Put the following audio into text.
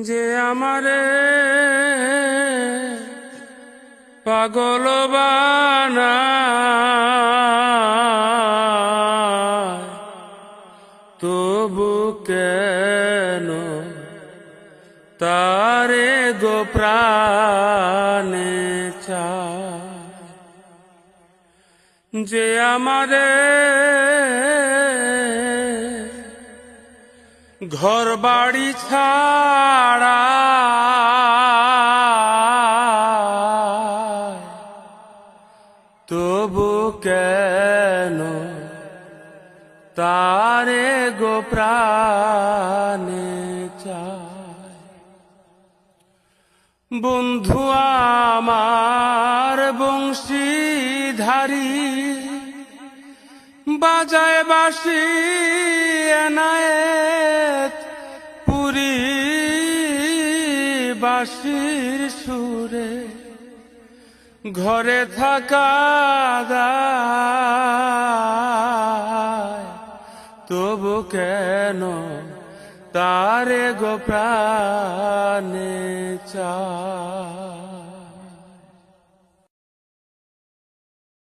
যে আমারে পাগল বানায়, তবু কেন তারে গো প্রাণে চায়। যে আমারে ঘর বাড়ি ছাড়া তবু কেন তারে গো প্রাণে চায়। বন্ধু আমার বংশীধারী বাজায় বাঁশি এনায়েত পুরী বাঁশির সুরে ঘরে থাকা দায়, তবু কেন তারে গো প্রাণে চায়।